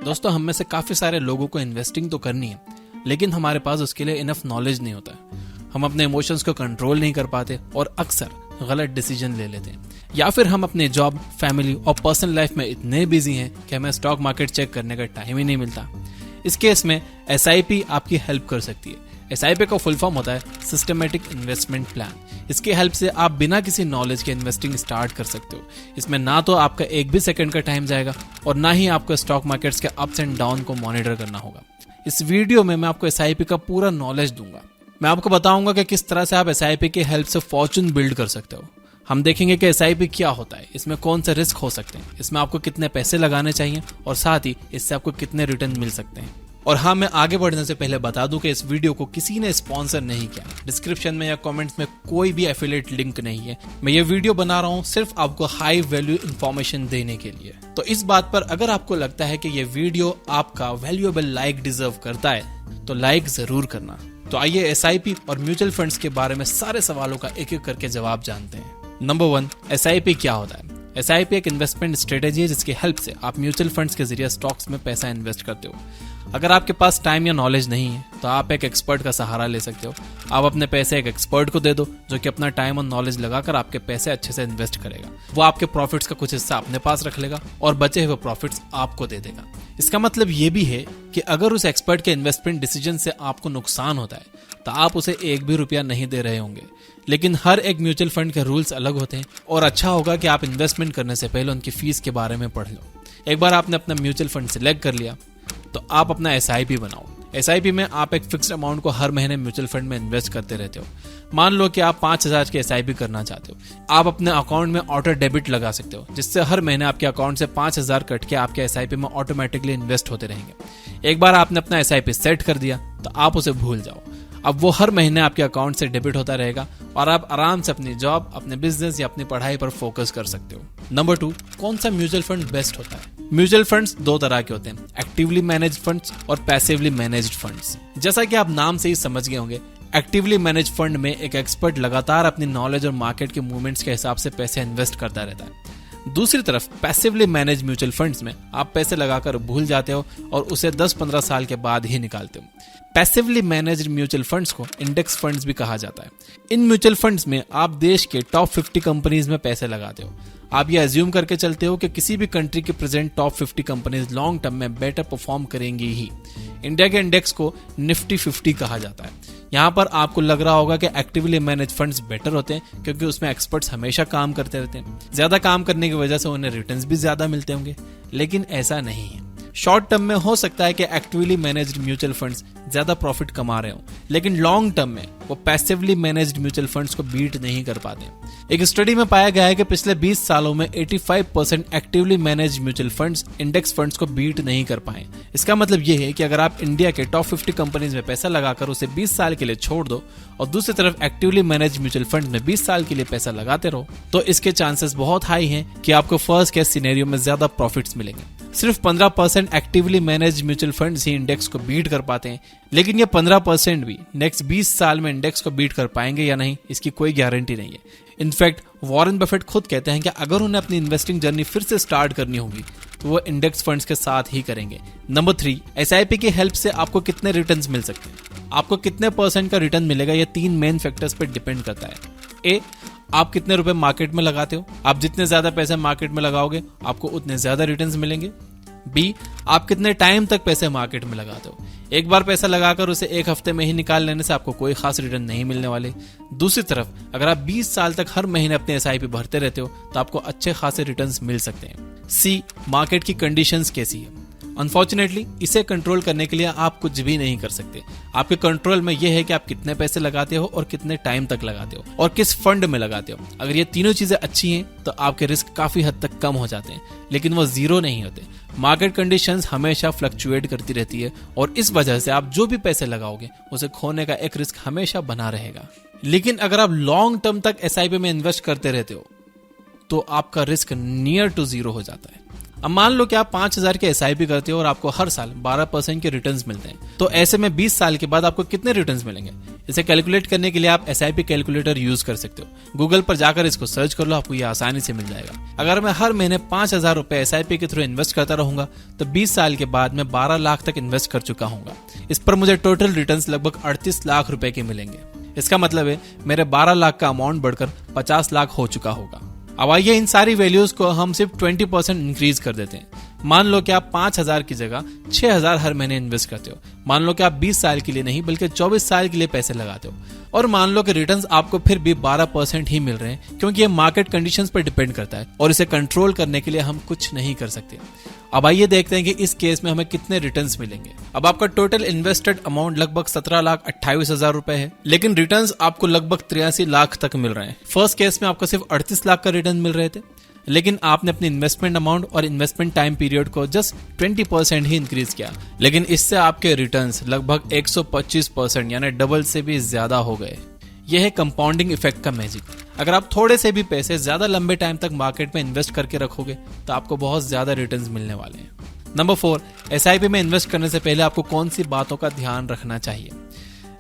दोस्तों, हम में से काफी सारे लोगों को इन्वेस्टिंग तो करनी है, लेकिन हमारे पास उसके लिए इनफ नॉलेज नहीं होता है। हम अपने इमोशंस को कंट्रोल नहीं कर पाते और अक्सर गलत डिसीजन ले लेते हैं, या फिर हम अपने जॉब, फैमिली और पर्सनल लाइफ में इतने बिजी हैं कि हमें स्टॉक मार्केट चेक करने का टाइम ही नहीं मिलता। इस केस में SIP आपकी हेल्प कर सकती है। SIP का फुल फॉर्म होता है सिस्टमेटिक इन्वेस्टमेंट प्लान। इसकी हेल्प से आप बिना किसी नॉलेज के इन्वेस्टिंग स्टार्ट कर सकते हो। इसमें ना तो आपका एक भी सेकंड का टाइम जाएगा और ना ही आपको स्टॉक मार्केट्स के अप्स एंड डाउन को मॉनिटर करना होगा। इस वीडियो में मैं आपको SIP का पूरा नॉलेज दूंगा। मैं आपको बताऊंगा कि किस तरह से आप SIP की हेल्प से फॉर्चून बिल्ड कर सकते हो। हम देखेंगे कि SIP क्या होता है, इसमें कौन से रिस्क हो सकते हैं, इसमें आपको कितने पैसे लगाने चाहिए और साथ ही इससे आपको कितने रिटर्न मिल सकते हैं। और हाँ, मैं आगे बढ़ने से पहले बता दूं कि इस वीडियो को किसी ने स्पॉन्सर नहीं किया। डिस्क्रिप्शन में या कमेंट्स में कोई भी एफिलिएट लिंक नहीं है। मैं ये वीडियो बना रहा हूँ सिर्फ आपको हाई वैल्यू इंफॉर्मेशन देने के लिए। तो इस बात पर अगर आपको लगता है कि ये वीडियो आपका वैल्यूएबल लाइक डिजर्व करता है तो लाइक जरूर करना। तो आइए SIP और म्यूचुअल फंड्स के बारे में सारे सवालों का एक एक करके जवाब जानते हैं। नंबर 1, SIP क्या होता है? SIP एक इन्वेस्टमेंट स्ट्रेटेजी है जिसकी हेल्प से आप म्यूचुअल फंड्स के जरिए स्टॉक्स में पैसा इन्वेस्ट करते हो। अगर आपके पास टाइम या नॉलेज नहीं है तो आप एक एक्सपर्ट का सहारा ले सकते हो। आप अपने पैसे एक एक्सपर्ट को दे दो जो कि अपना टाइम और नॉलेज लगाकर आपके पैसे अच्छे से इन्वेस्ट करेगा। वो आपके प्रॉफिट्स का कुछ हिस्सा अपने पास रख लेगा और बचे हुए प्रॉफिट्स आपको दे देगा। इसका मतलब ये भी है कि अगर उस एक्सपर्ट के इन्वेस्टमेंट डिसीजन से आपको नुकसान होता है तो आप उसे एक भी रुपया नहीं दे रहे होंगे। लेकिन हर एक म्यूचुअल फंड के रूल्स अलग होते हैं और अच्छा होगा कि आप इन्वेस्टमेंट करने से पहले उनकी फीस के बारे में पढ़ लो। एक बार आपने अपना म्यूचुअल फंड सिलेक्ट कर लिया तो आप अपना SIP बनाओ। SIP में आप एक फिक्स्ड अमाउंट को हर महीने म्यूचुअल फंड में इन्वेस्ट करते रहते हो। मान लो कि आप 5,000 के SIP करना चाहते हो। आप अपने अकाउंट में ऑटो डेबिट लगा सकते हो जिससे हर महीने आपके अकाउंट से 5,000 कट के आपके SIP में ऑटोमेटिकली इन्वेस्ट होते रहेंगे। एक बार आपने अपना SIP सेट कर दिया तो आप उसे भूल जाओ। अब वो हर महीने आपके अकाउंट से डेबिट होता रहेगा और आप आराम से अपनी जॉब, अपने बिजनेस या अपनी पढ़ाई पर फोकस कर सकते हो। नंबर 2, कौन सा म्यूचुअल फंड बेस्ट होता है? म्यूचुअल फंड्स दो तरह के होते हैं, एक्टिवली मैनेज्ड फंड्स और पैसिवली मैनेज्ड फंड्स। जैसा कि आप नाम से ही समझ गए होंगे, एक्टिवली मैनेज्ड फंड में एक एक्सपर्ट लगातार अपनी नॉलेज और मार्केट के मूवमेंट्स के हिसाब से पैसे इन्वेस्ट करता रहता है। दूसरी तरफ पैसिवली मैनेज्ड म्यूचुअल फंड्स में आप पैसे लगाकर भूल जाते हो और उसे 10-15 साल के बाद ही निकालते हो। पैसिवली मैनेज्ड म्यूचुअल फंड्स को इंडेक्स फंड्स भी कहा जाता है। इन म्यूचुअल फंड्स में आप देश के टॉप 50 कंपनीज में पैसे लगाते हो। आप ये अज्यूम करके चलते हो कि किसी भी कंट्री की present top 50 companies long term में बेटर परफॉर्म करेंगी ही। इंडिया के इंडेक्स को निफ्टी 50 कहा जाता है। यहाँ पर आपको लग रहा होगा कि एक्टिवली मैनेज फंड्स बेटर होते हैं क्योंकि उसमें एक्सपर्ट्स हमेशा काम करते रहते हैं। ज्यादा काम करने की वजह से उन्हें रिटर्न्स भी ज्यादा मिलते होंगे, लेकिन ऐसा नहीं है। शॉर्ट टर्म में हो सकता है कि एक्टिवली मैनेज्ड म्यूचुअल फंड्स ज्यादा प्रॉफिट कमा रहे हो, लेकिन लॉन्ग टर्म में वो पैसिवली मैनेज्ड म्यूचुअल फंड्स को बीट नहीं कर पाते। एक स्टडी में पाया गया है कि पिछले 20 सालों में 85% actively managed mutual funds index funds को बीट नहीं कर पाए। इसका मतलब ये है कि अगर आप इंडिया के टॉप 50 कंपनीज में पैसा लगाकर उसे 20 साल के लिए छोड़ दो और दूसरी तरफ एक्टिवली मैनेज्ड म्यूचुअल फंड में 20 साल के लिए पैसा लगाते रहो तो इसके चांसेस बहुत हाई हैं कि आपको फर्स्ट केस सिनेरियो में ज्यादा प्रॉफिट्स मिलेंगे। सिर्फ 15% एक्टिवली मैनेज्ड म्यूचुअल फंड्स ही इंडेक्स को बीट कर पाते हैं, लेकिन ये 15% भी नेक्स्ट 20 साल में इंडेक्स को बीट कर पाएंगे या नहीं, इसकी कोई गारंटी नहीं है। इनफैक्ट वॉरेन बफेट खुद कहते हैं कि अगर उन्हें अपनी इन्वेस्टिंग जर्नी फिर से स्टार्ट करनी होगी तो वो इंडेक्स फंड्स के साथ ही करेंगे। नंबर 3, SIP की हेल्प से आपको कितने रिटर्न्स मिल सकते हैं? आपको कितने % का रिटर्न मिलेगा ये 3 मेन फैक्टर्स पर डिपेंड करता है। आप कितने रुपए मार्केट में लगाते हो? आप जितने ज्यादा पैसे मार्केट में लगाओगे आपको उतने ज्यादा रिटर्न्स मिलेंगे। B, आप कितने टाइम तक पैसे मार्केट में लगाते हो? एक बार पैसा लगाकर उसे एक हफ्ते में ही निकाल लेने से आपको कोई खास रिटर्न नहीं मिलने वाले। दूसरी तरफ अगर आप 20 साल तक हर महीने अपने SIP भरते रहते हो तो आपको अच्छे खासे रिटर्न्स मिल सकते हैं। C, मार्केट की कंडीशंस कैसी है? अनफॉर्चुनेटली इसे कंट्रोल करने के लिए आप कुछ भी नहीं कर सकते। आपके कंट्रोल में यह है कि आप कितने पैसे लगाते हो और कितने टाइम तक लगाते हो और किस फंड में लगाते हो। अगर ये तीनों चीजें अच्छी हैं तो आपके रिस्क काफी हद तक कम हो जाते हैं, लेकिन वो जीरो नहीं होते। मार्केट कंडीशंस हमेशा फ्लक्चुएट करती रहती है और इस वजह से आप जो भी पैसे लगाओगे उसे खोने का एक रिस्क हमेशा बना रहेगा। लेकिन अगर आप लॉन्ग टर्म तक SIP में इन्वेस्ट करते रहते हो तो आपका रिस्क नियर टू जीरो हो जाता है। अब मान लो कि आप 5,000 के SIP करते हो और आपको हर साल 12% के रिटर्न्स मिलते हैं, तो ऐसे में 20 साल के बाद आपको कितने रिटर्न्स मिलेंगे? इसे कैलकुलेट करने के लिए आप SIP कैलकुलेटर यूज कर सकते हो। गूगल पर जाकर इसको सर्च कर लो, आपको ये आसानी से मिल जाएगा। अगर मैं हर महीने 5,000 रुपए SIP के थ्रू इन्वेस्ट करता रहूंगा तो 20 साल के बाद मैं 12 लाख तक इन्वेस्ट कर चुका हूंगा। इस पर मुझे टोटल रिटर्न्स लगभग 38 लाख रुपए के मिलेंगे। इसका मतलब है मेरे 12 लाख का अमाउंट बढ़कर 50 लाख हो चुका होगा। अब आइए इन सारी वैल्यूज को हम सिर्फ 20% इंक्रीज कर देते हैं। मान लो कि आप 5,000 की जगह 6,000 हर महीने इन्वेस्ट करते हो। मान लो कि आप 20 साल के लिए नहीं बल्कि 24 साल के लिए पैसे लगाते हो, और मान लो कि रिटर्न्स आपको फिर भी 12% ही मिल रहे हैं, क्योंकि ये मार्केट कंडीशंस पर डिपेंड करता है और इसे कंट्रोल करने के लिए हम कुछ नहीं कर सकते। अब आइए देखते हैं कि इस केस में हमें कितने रिटर्न्स मिलेंगे। अब आपका टोटल इन्वेस्टेड अमाउंट लगभग 17,28,000 रुपए है, लेकिन रिटर्न्स आपको लगभग 83 लाख तक मिल रहे हैं। फर्स्ट केस में आपको सिर्फ 38 लाख का रिटर्न मिल रहे थे, लेकिन आपने अपनी इन्वेस्टमेंट अमाउंट और इन्वेस्टमेंट टाइम पीरियड को जस्ट 20% ही इंक्रीज किया, लेकिन इससे आपके रिटर्न्स लगभग 125% यानी डबल से भी ज्यादा हो गए। यह है कंपाउंडिंग इफेक्ट का मैजिक। अगर आप थोड़े से भी पैसे ज्यादा लंबे टाइम तक मार्केट में इन्वेस्ट करके रखोगे तो आपको बहुत ज्यादा रिटर्न्स मिलने वाले हैं। नंबर 4, SIP में इन्वेस्ट करने से पहले आपको कौन सी बातों का ध्यान रखना चाहिए?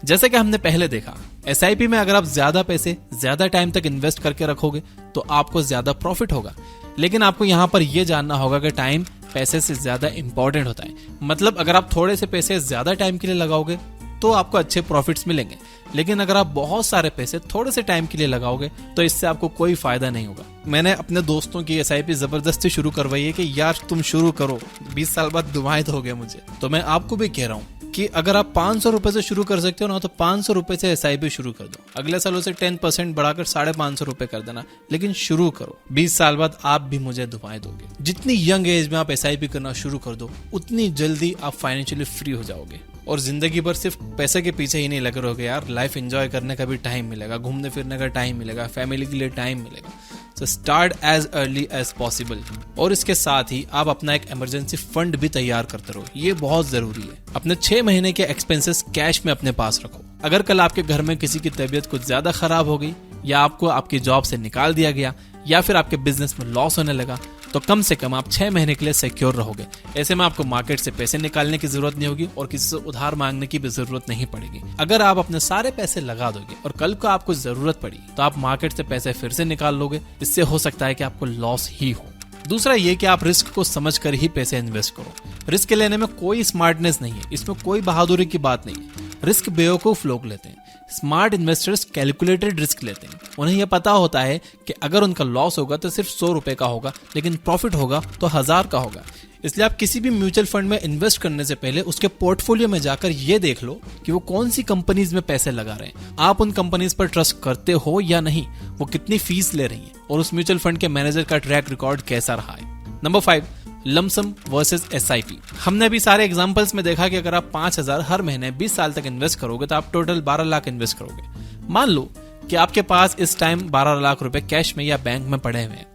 जैसे कि हमने पहले देखा, SIP में अगर आप ज्यादा पैसे ज्यादा टाइम तक इन्वेस्ट करके रखोगे तो आपको ज्यादा प्रॉफिट होगा, लेकिन आपको यहाँ पर यह जानना होगा कि टाइम पैसे से ज्यादा इंपॉर्टेंट होता है। मतलब अगर आप थोड़े से पैसे ज्यादा टाइम के लिए लगाओगे तो आपको अच्छे प्रॉफिट्स मिलेंगे, लेकिन अगर आप बहुत सारे पैसे थोड़े से टाइम के लिए लगाओगे तो इससे आपको कोई फायदा नहीं होगा। मैंने अपने दोस्तों की SIP जबरदस्ती शुरू करवाई है कि यार तुम शुरू करो, 20 साल बाद दुआएं दोगे मुझे। तो मैं आपको भी कह रहा हूँ कि अगर आप 500 रुपए से शुरू कर सकते हो ना, तो 500 रुपए से SIP शुरू कर दो। अगले साल उसे 10% बढ़ाकर 550 रुपए कर देना, लेकिन शुरू करो। 20 साल बाद आप भी मुझे दुआएं दोगे। जितनी यंग एज में आप SIP करना शुरू कर दो, उतनी जल्दी आप फाइनेंशियली फ्री हो जाओगे और जिंदगी भर सिर्फ पैसे के पीछे ही नहीं लगे रहोगे यार। लाइफ एंजॉय करने का भी टाइम मिलेगा, घूमने फिरने का टाइम मिलेगा, फैमिली के लिए टाइम मिलेगा। So start as early as possible. और इसके साथ ही आप अपना एक इमरजेंसी फंड भी तैयार करते रहो, ये बहुत जरूरी है। अपने 6 महीने के एक्सपेंसेस कैश में अपने पास रखो। अगर कल आपके घर में किसी की तबीयत कुछ ज्यादा खराब हो गई, या आपको आपकी जॉब से निकाल दिया गया, या फिर आपके बिजनेस में लॉस होने लगा, तो कम से कम आप 6 महीने के लिए सिक्योर रहोगे। ऐसे में आपको मार्केट से पैसे निकालने की जरूरत नहीं होगी और किसी से उधार मांगने की भी जरूरत नहीं पड़ेगी। अगर आप अपने सारे पैसे लगा दोगे और कल को आपको जरूरत पड़ी तो आप मार्केट से पैसे फिर से निकाल लोगे। इससे हो सकता है कि आपको लॉस ही हो। दूसरा ये कि आप रिस्क को समझकर ही पैसे इन्वेस्ट करो। रिस्क लेने में कोई स्मार्टनेस नहीं है, इसमें कोई बहादुरी की बात नहीं है। रिस्क बेवकूफ लोग लेते हैं। स्मार्ट इन्वेस्टर्स कैलकुलेटेड रिस्क लेते हैं। उन्हें यह पता होता है कि अगर उनका लॉस होगा तो सिर्फ 100 रुपए का होगा, लेकिन प्रॉफिट होगा तो 1000 का होगा। इसलिए आप किसी भी म्यूचुअल फंड में इन्वेस्ट करने से पहले उसके पोर्टफोलियो में जाकर ये देख लो कि वो कौन सी कंपनीज में पैसे लगा रहे हैं, आप उन कंपनीज पर ट्रस्ट करते हो या नहीं, वो कितनी फीस ले रही है और उस म्यूचुअल फंड के मैनेजर का ट्रैक रिकॉर्ड कैसा रहा है। Number 5, lump sum versus SIP। हमने भी सारे एग्जांपल्स में देखा कि अगर आप 5,000 हर महीने 20 साल तक इन्वेस्ट करोगे तो आप टोटल 12 लाख इन्वेस्ट करोगे। मान लो कि आपके पास इस टाइम 12 लाख रुपए कैश में या बैंक में पड़े हुए हैं,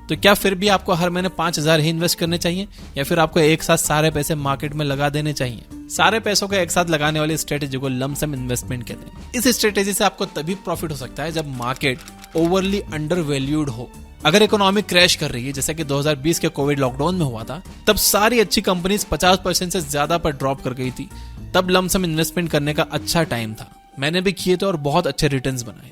तो क्या फिर भी आपको हर महीने 5,000 ही इन्वेस्ट करने चाहिए, या फिर आपको एक साथ सारे पैसे मार्केट में लगा देने चाहिए? सारे पैसों को एक साथ लगाने वाली स्ट्रेटेजी को लमसम इन्वेस्टमेंट कहते हैं। इस स्ट्रेटेजी से आपको तभी प्रॉफिट हो सकता है जब मार्केट ओवरली अंडर वैल्यूड हो। अगर इकोनॉमी क्रैश कर रही है, जैसे कि 2020 के कोविड लॉकडाउन में हुआ था, तब सारी अच्छी कंपनीज 50% से ज्यादा पर ड्रॉप कर गई थी, तब लमसम इन्वेस्टमेंट करने का अच्छा टाइम था। मैंने भी किए थे और बहुत अच्छे रिटर्न्स बनाए।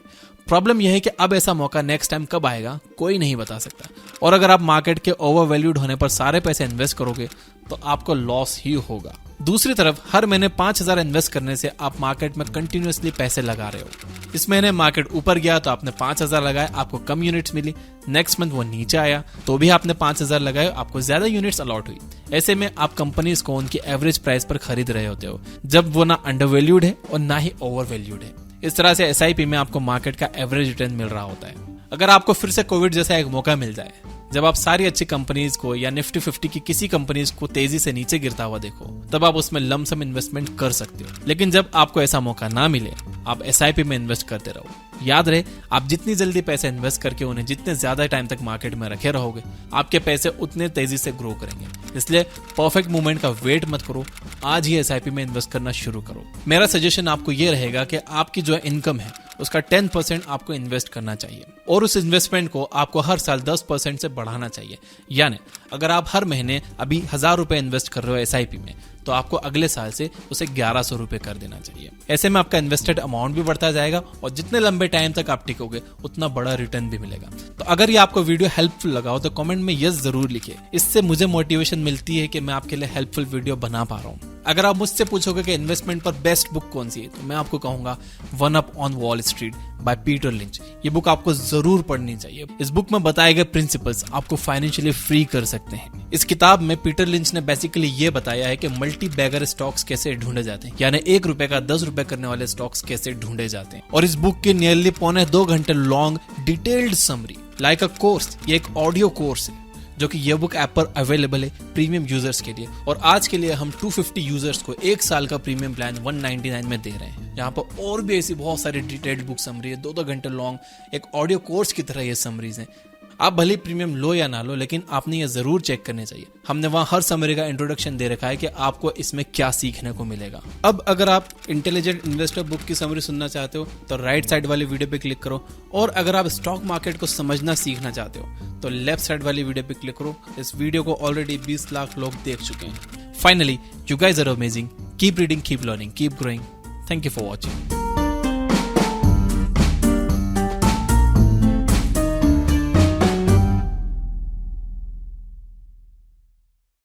प्रॉब्लम यह है कि अब ऐसा मौका नेक्स्ट टाइम कब आएगा कोई नहीं बता सकता, और अगर आप मार्केट के ओवर वैल्यूड होने पर सारे पैसे इन्वेस्ट करोगे तो आपको लॉस ही होगा। दूसरी तरफ हर महीने 5,000 इन्वेस्ट करने से आप मार्केट में कंटिन्यूअसली पैसे लगा रहे हो। इस महीने मार्केट ऊपर गया तो आपने 5,000 लगाए, आपको कम यूनिट्स मिली। नेक्स्ट मंथ वो नीचे आया तो भी आपने 5,000 लगाए, आपको ज्यादा यूनिट्स अलॉट हुई। ऐसे में आप कंपनीज को उनकी एवरेज प्राइस पर खरीद रहे होते हो, जब वो ना अंडर वैल्यूड है और ना ही ओवर वैल्यूड है। इस तरह से SIP में आपको मार्केट का एवरेज रिटर्न मिल रहा होता है। अगर आपको फिर से कोविड जैसा एक मौका मिल जाए, जब आप सारी अच्छी कंपनीज को या निफ्टी 50 की किसी कंपनीज को तेजी से नीचे गिरता हुआ देखो, तब आप उसमें लमसम इन्वेस्टमेंट कर सकते हो। लेकिन जब आपको ऐसा मौका ना मिले, आप SIP में इन्वेस्ट करते रहो। याद रहे, आप जितनी जल्दी पैसे इन्वेस्ट करके उन्हें जितने ज्यादा टाइम तक मार्केट में रखे रहोगे, आपके पैसे उतने तेजी से ग्रो करेंगे। इसलिए परफेक्ट मूवमेंट का वेट मत करो, आज ही SIP में इन्वेस्ट करना शुरू करो। मेरा सजेशन आपको ये रहेगा कि आपकी जो इनकम है उसका 10% आपको इन्वेस्ट करना चाहिए और उस इन्वेस्टमेंट को आपको हर साल 10% से बढ़ाना चाहिए। यानी अगर आप हर महीने अभी 1000 रुपए इन्वेस्ट कर रहे हो SIP में, तो आपको अगले साल से उसे 1100 रुपए कर देना चाहिए। ऐसे में आपका इन्वेस्टेड अमाउंट भी बढ़ता जाएगा और जितने लंबे टाइम तक आप टिकोगे उतना बड़ा रिटर्न भी मिलेगा। तो अगर ये आपको वीडियो हेल्पफुल लगा हो तो कमेंट में यस जरूर लिखिए। इससे मुझे मोटिवेशन मिलती है कि मैं आपके लिए हेल्पफुल वीडियो बना पा रहा हूँ। अगर आप मुझसे पूछोगे कि इन्वेस्टमेंट पर बेस्ट बुक कौन सी है, तो मैं आपको कहूंगा one up on wall street by Peter lynch. ये बुक आपको जरूर पढ़नी चाहिए। इस बुक में बताए गए प्रिंसिपल्स आपको फाइनेंशियली फ्री कर सकते हैं। इस किताब में पीटर लिंच ने बेसिकली ये बताया है कि मल्टी बैगर स्टॉक्स कैसे ढूंढे जाते हैं, यानी 1 रुपए का 10 रुपए करने वाले स्टॉक्स कैसे ढूंढे जाते हैं। और इस बुक की नियरली 1.25 घंटे long detailed summary like a course, ये एक ऑडियो कोर्स है जो कि ये बुक ऐप पर अवेलेबल है प्रीमियम यूजर्स के लिए। और आज के लिए हम 250 यूजर्स को 1 साल का प्रीमियम प्लान 199 में दे रहे हैं। यहाँ पर और भी ऐसी बहुत सारी डिटेल्ड बुक समरी है, 2-2 घंटे लॉन्ग एक ऑडियो कोर्स की तरह ये समरीज हैं। आप भले प्रीमियम लो या ना लो, लेकिन आपने ये जरूर चेक करने चाहिए। हमने वहां हर समरी का इंट्रोडक्शन दे रखा है कि आपको इसमें क्या सीखने को मिलेगा। अब अगर आप इंटेलिजेंट इन्वेस्टर बुक की समरी सुनना चाहते हो तो राइट साइड वाली वीडियो पे क्लिक करो, और अगर आप स्टॉक मार्केट को समझना सीखना चाहते हो तो लेफ्ट साइड वाली वीडियो पे क्लिक करो। इस वीडियो को ऑलरेडी 20 लाख लोग देख चुके हैं। Finally, you guys are amazing. Keep reading, keep learning, keep growing. Thank you for watching.